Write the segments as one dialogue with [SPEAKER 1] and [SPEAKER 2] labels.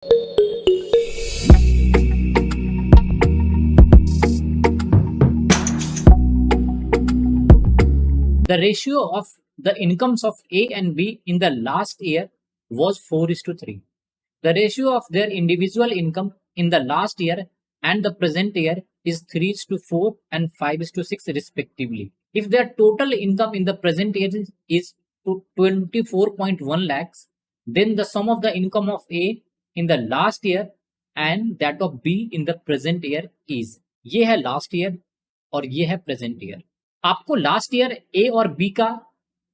[SPEAKER 1] The ratio of the incomes of A and B in the last year was 4:3. The ratio of their individual income in the last year and the present year is 3:4 and 5:6 respectively. If their total income in the present year is 24.1 lakhs, then the sum of the income of A in the last year and that of B in the present year is. ये है last year और ये है present year. आपको last year ए और B का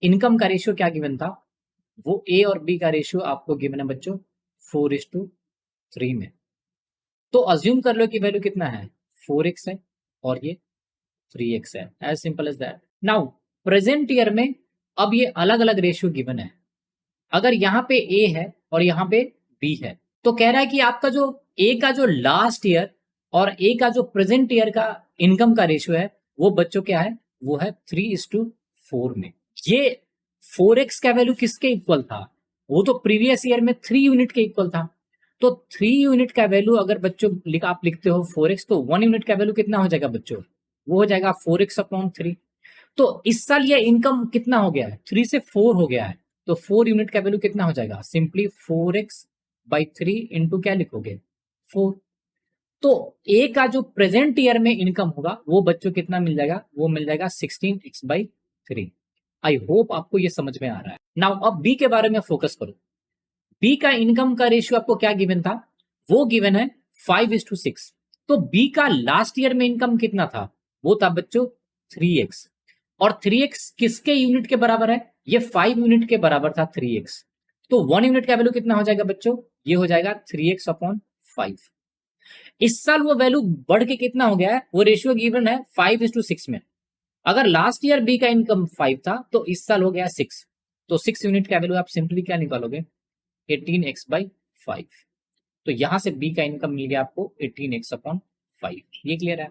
[SPEAKER 1] income का ratio क्या गिवन था? वो ए और बी का रेशियो आपको गिवन है बच्चों 4:3 में. तो अज्यूम कर लो कि वैल्यू कितना है, 4x है और ये 3x है. As simple as that. Now present year में अब ये अलग अलग रेशियो गिवन है. अगर यहाँ पे ए है और यहाँ पे बी है तो कह रहा है कि आपका जो ए का जो लास्ट ईयर और ए का जो प्रेजेंट ईयर का इनकम का रेशियो है वो बच्चों क्या है, वो है 3:4 में. ये 4x का वैल्यू किसके इक्वल था? वो तो प्रीवियस ईयर में 3 यूनिट के इक्वल था. तो 3 यूनिट का वैल्यू अगर बच्चों आप लिखते हो 4x तो 1 यूनिट का वैल्यू कितना हो जाएगा बच्चों? वो हो जाएगा 4x/3. तो इस साल ये इनकम कितना हो गया है? 3 से 4 हो गया है. तो 4 यूनिट का वैल्यू कितना हो जाएगा? सिंपली 4x/3 इंटू क्या लिखोगे? 4. तो ए का जो प्रेजेंट ईयर में इनकम होगा वो बच्चों कितना मिल जाएगा? वो मिल जाएगा 16x/3. आई होप आपको ये समझ में आ रहा है. नाउ अब बी के बारे में फोकस करो. बी का इनकम का रेशियो आपको क्या गिवन था? वो गिवन है 5:6. तो बी का लास्ट ईयर में इनकम कितना था? वो था बच्चों 3x. और 3x किसके यूनिट के बराबर है? ये 5 यूनिट के बराबर था 3x. तो 1 यूनिट का वैल्यू कितना हो जाएगा बच्चों? ये हो जाएगा 3x/5. इस साल वो वैल्यू बढ़ के कितना हो गया है? वो रेशियो गिवन है 5:6 में. अगर लास्ट ईयर बी का इनकम 5 था तो इस साल हो गया 6. तो 6 यूनिट का वैल्यू आप सिंपली क्या निकालोगे? 18x/5. तो यहां से बी का इनकम मिल गया आपको 18x/5. ये क्लियर है?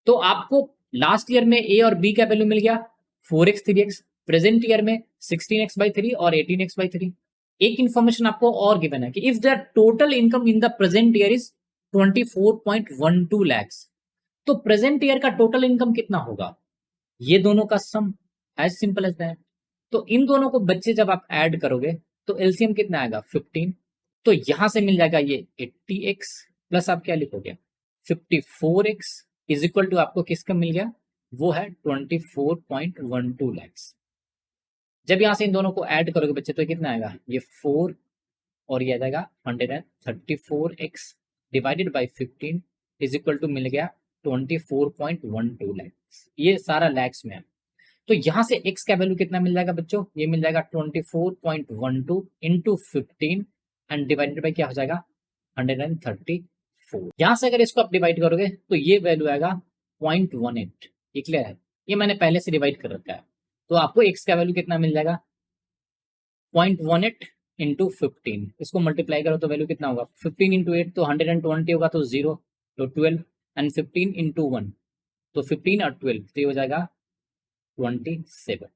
[SPEAKER 1] तो आपको लास्ट ईयर में ए और बी का वैल्यू मिल गया 4x 3x, प्रेजेंट ईयर में 16x/3 और 18x/3. एक इंफॉर्मेशन आपको और गिवन है कि if there total income in the present year is 24.12 lakhs, तो प्रेजेंट ईयर का टोटल इनकम कितना होगा? ये दोनों का sum. As simple as that. तो इन दोनों को बच्चे जब आप ऐड करोगे तो एलसीएम कितना आएगा? 15. तो यहां से मिल जाएगा ये 80x प्लस आप क्या लिखोगे? 54x इज इक्वल टू आपको किसका मिल गया? वो है 24.12 lakhs. जब यहां से इन दोनों को ऐड करोगे बच्चे तो कितना आएगा? ये 4 और ये आ जाएगा 134x divided by 15 is equal to मिल गया 24.12 lakhs. ये सारा लैक्स में है. तो यहां से x का वैल्यू कितना मिल जाएगा बच्चों? ये मिल जाएगा 24.12 इंटू 15 एंड डिवाइडेड बाई क्या हो जाएगा? 134. यहां से अगर इसको आप डिवाइड करोगे तो ये वैल्यू आएगा 0.18. ये क्लियर है? ये मैंने पहले से डिवाइड कर रखा है. तो आपको x का वैल्यू कितना मिल जाएगा? 0.18 इंटू 15. इसको मल्टीप्लाई करो तो वैल्यू कितना होगा? 15 इंटू 8 तो 120 होगा तो 0 तो 12 एंड 15 इंटू 1 तो 15 और 12 तो ये हो जाएगा 27.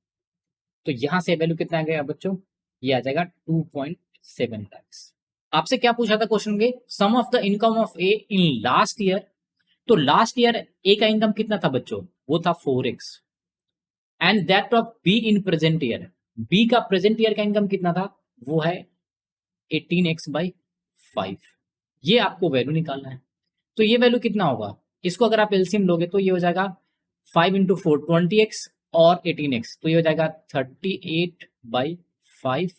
[SPEAKER 1] तो यहां से वैल्यू कितना आ गया बच्चों? ये आ जाएगा 2.7 lakhs. आपसे क्या पूछा था क्वेश्चन में? Sum of the income of A in last year. तो लास्ट ईयर ए का इनकम कितना था बच्चों? वो था 4x. And that of B in present year. B का प्रेजेंट ईयर का इनकम कितना था? वो है 18x/5. ये आपको वैल्यू निकालना है. तो ये वैल्यू कितना होगा? इसको अगर आप एलसीएम लोगे तो ये हो जाएगा 5 इंटू 4 20x और 18x तो ये हो जाएगा 38/5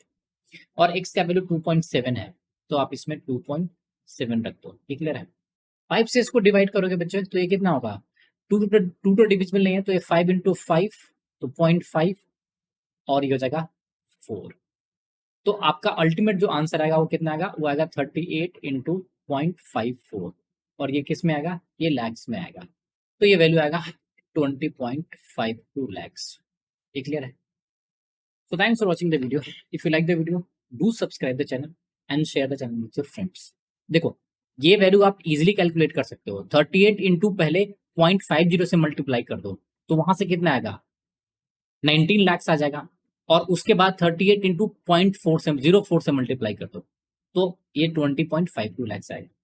[SPEAKER 1] और x का वैल्यू 2.7 है तो आप इसमें 2.7 रख दो. ये क्लियर है? 5 से इसको डिवाइड करोगे बच्चों तो ये कितना होगा? 2 तो डिविजिबल नहीं है तो ये 5 इंटू 5 तो 0.5 और ये हो जाएगा 4. तो आपका अल्टीमेट जो आंसर आएगा वो कितना आएगा? वो आएगा 38 इंटू 0.54 और ये किस में आएगा? ये लैक्स में आएगा. तो ये वैल्यू आएगा 20.52 lakhs. ये क्लियर है? So thanks for watching the video. If you like the video, do subscribe the channel and share the channel with your friends. देखो ये वैल्यू आप इजीली कैलकुलेट कर सकते हो. 38 इंटू पहले 0.50 से मल्टीप्लाई कर दो तो वहां से कितना आएगा? 19 lakhs आ जाएगा. और उसके बाद 38 इंटू 0.4 से 04 से मल्टीप्लाई कर दो तो ये 20.52 लाख आएगा।